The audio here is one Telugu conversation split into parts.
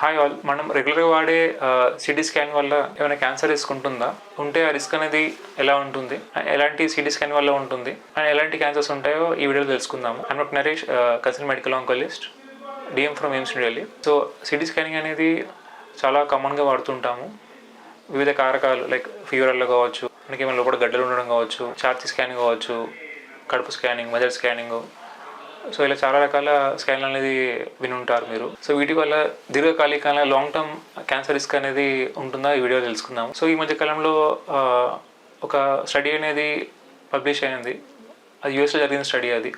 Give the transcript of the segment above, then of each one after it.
హాయ్ ఆల్, మనం రెగ్యులర్గా వాడే సిటీ స్కాన్ వల్ల ఏమైనా క్యాన్సర్ రిస్క్ ఉంటుందా? ఉంటే ఆ రిస్క్ అనేది ఎలా ఉంటుంది, ఎలాంటి సిటీ స్కాన్ వల్ల ఉంటుంది అండ్ ఎలాంటి క్యాన్సర్స్ ఉంటాయో ఈ వీడియోలో తెలుసుకుందాము. I'm doctor Naresh, consultant medical oncologist, DM from AIIMS Delhi. So city scanning అనేది చాలా కామన్గా వాడుతుంటాము. వివిధ కారకాలు లైక్ ఫీవర్ వల్ల కావచ్చు, మనకి ఏమైనా లోపల గడ్డలు ఉండడం కావచ్చు, ఛాతీ స్కానింగ్ కావచ్చు, కడుపు స్కానింగ్, మెదడు స్కానింగ్, సో ఇలా చాలా రకాల స్కాన్లు అనేది వినుంటారు మీరు. సో వీటి వల్ల దీర్ఘకాలిక లాంగ్ టర్మ్ క్యాన్సర్ రిస్క్ అనేది ఉంటుందా ఈ వీడియో తెలుసుకుందాం. సో ఈ మధ్య కాలంలో ఒక స్టడీ అనేది పబ్లిష్ అయింది. అది యూఎస్లో జరిగిన స్టడీ. అది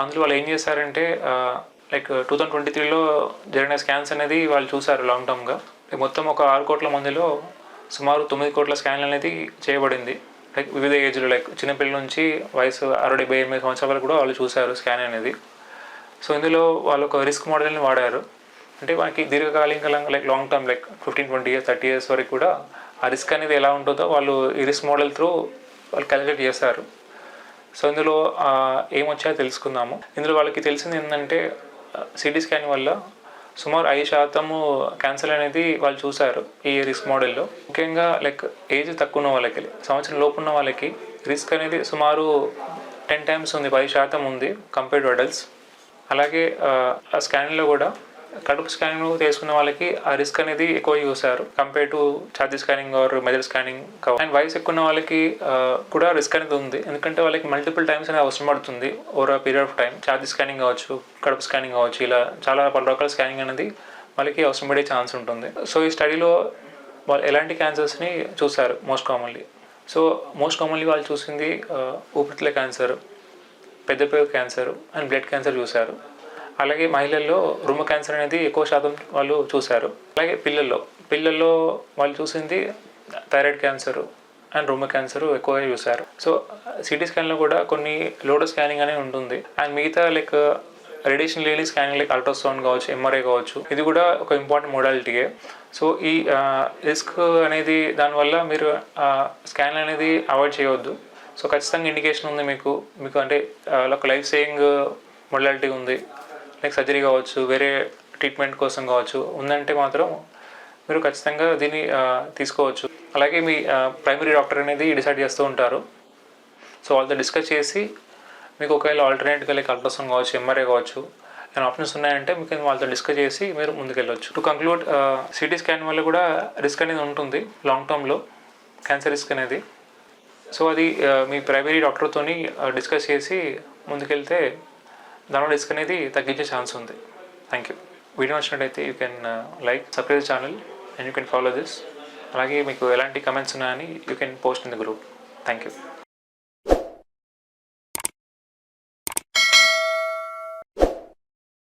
అందులో వాళ్ళు ఏం చేశారంటే లైక్ 2023లో జరిగిన స్కాన్స్ అనేది వాళ్ళు చూసారు లాంగ్ టర్మ్గా. మొత్తం ఒక 6 కోట్ల మందిలో సుమారు 9 కోట్ల స్కాన్లు అనేది చేయబడింది. లైక్ వివిధ ఏజ్లో, లైక్ చిన్నపిల్లల నుంచి వయసు 60-78 సంవత్సరాల వరకు కూడా వాళ్ళు చూశారు స్కాన్ అనేది. సో ఇందులో వాళ్ళు ఒక రిస్క్ మోడల్ని వాడారు. అంటే మనకి దీర్ఘకాలిక like long term like 15-20 years 30 years వరకు కూడా ఆ రిస్క్ అనేది ఎలా ఉంటుందో వాళ్ళు ఈ రిస్క్ మోడల్ త్రూ వాళ్ళు క్యాలిక్యులేట్ చేశారు. సో ఇందులో ఏమొచ్చాయో తెలుసుకుందాము. ఇందులో వాళ్ళకి తెలిసింది ఏంటంటే సిటీ స్కాన్ వల్ల సుమారు 5% క్యాన్సర్ అనేది వాళ్ళు చూశారు ఈ రిస్క్ మోడల్లో. ముఖ్యంగా లైక్ ఏజ్ తక్కువ ఉన్న వాళ్ళకి, సంవత్సరం లోపు ఉన్న వాళ్ళకి రిస్క్ అనేది సుమారు 10 times ఉంది, 10% ఉంది కంపేర్డ్ టు అడల్ట్స్. అలాగే ఆ స్కానింగ్లో కూడా కడుపు స్కానింగ్ చేసుకున్న వాళ్ళకి ఆ రిస్క్ అనేది ఎక్కువ చూశారు కంపేర్ టు ఛాతీ స్కానింగ్ ఆర్ మెదడు స్కానింగ్. అండ్ వయసు ఎక్కువ ఉన్న వాళ్ళకి కూడా రిస్క్ అనేది ఉంది, ఎందుకంటే వాళ్ళకి మల్టిపుల్ టైమ్స్ అనేది అవసరం పడుతుంది over a period of time. ఛాతీ స్కానింగ్ కావచ్చు, కడుపు స్కానింగ్ కావచ్చు, ఇలా చాలా పలు రకాల స్కానింగ్ అనేది వాళ్ళకి అవసరం పడే ఛాన్స్ ఉంటుంది. సో ఈ స్టడీలో వాళ్ళు ఎలాంటి క్యాన్సర్స్ని చూశారు most commonly. So most commonly వాళ్ళు చూసింది ఊపిరితిత్తుల క్యాన్సర్, పెద్దపేగు క్యాన్సర్ అండ్ బ్లడ్ క్యాన్సర్ చూశారు. అలాగే మహిళల్లో రుమ క్యాన్సర్ అనేది ఎక్కువ శాతం వాళ్ళు చూశారు. అలాగే పిల్లల్లో వాళ్ళు చూసింది థైరాయిడ్ క్యాన్సర్ అండ్ రుమ క్యాన్సర్ ఎక్కువగా చూశారు. సో సిటీ స్కాన్లో కూడా కొన్ని లోడో స్కానింగ్ అనేది ఉంటుంది. అండ్ మిగతా లైక్ రేడియేషన్ లేని స్కానింగ్ లైక్ అల్ట్రాసౌండ్ కావచ్చు, ఎంఆర్ఐ కావచ్చు, ఇది కూడా ఒక ఇంపార్టెంట్ మోడాలిటీయే. సో ఈ రిస్క్ అనేది దానివల్ల మీరు స్కాన్ అనేది అవాయిడ్ చేయవద్దు. సో ఖచ్చితంగా ఇండికేషన్ ఉంది మీకు అంటే ఒక లైఫ్ సేవింగ్ మోడాలిటీ ఉంది, లైక్ సర్జరీ కావచ్చు, వేరే ట్రీట్మెంట్ కోసం కావచ్చు ఉందంటే మాత్రం మీరు ఖచ్చితంగా దీన్ని తీసుకోవచ్చు. అలాగే మీ ప్రైమరీ డాక్టర్ అనేది డిసైడ్ చేస్తూ ఉంటారు. సో వాళ్ళతో డిస్కస్ చేసి మీకు ఒకవేళ ఆల్టర్నేట్గా లైక్ అల్ట్రాసౌండ్ కావచ్చు, ఎంఆర్ఐ కావచ్చు, ఏమైనా ఆప్షన్స్ ఉన్నాయంటే మీకు వాళ్ళతో డిస్కస్ చేసి మీరు ముందుకెళ్ళవచ్చు. టు కంక్లూడ్, సిటీ స్కాన్ వల్ల కూడా రిస్క్ అనేది ఉంటుంది లాంగ్ టర్మ్లో, క్యాన్సర్ రిస్క్ అనేది. సో అది మీ ప్రైమరీ డాక్టర్తో డిస్కస్ చేసి ముందుకెళ్తే దానివల్ల రిస్క్ అనేది తగ్గించే ఛాన్స్ ఉంది. Thank you. వీడియో నచ్చినట్టయితే you can like, subscribe the channel and you can follow this. అలాగే మీకు ఎలాంటి కమెంట్స్ ఉన్నాయని you can post in the group. Thank you.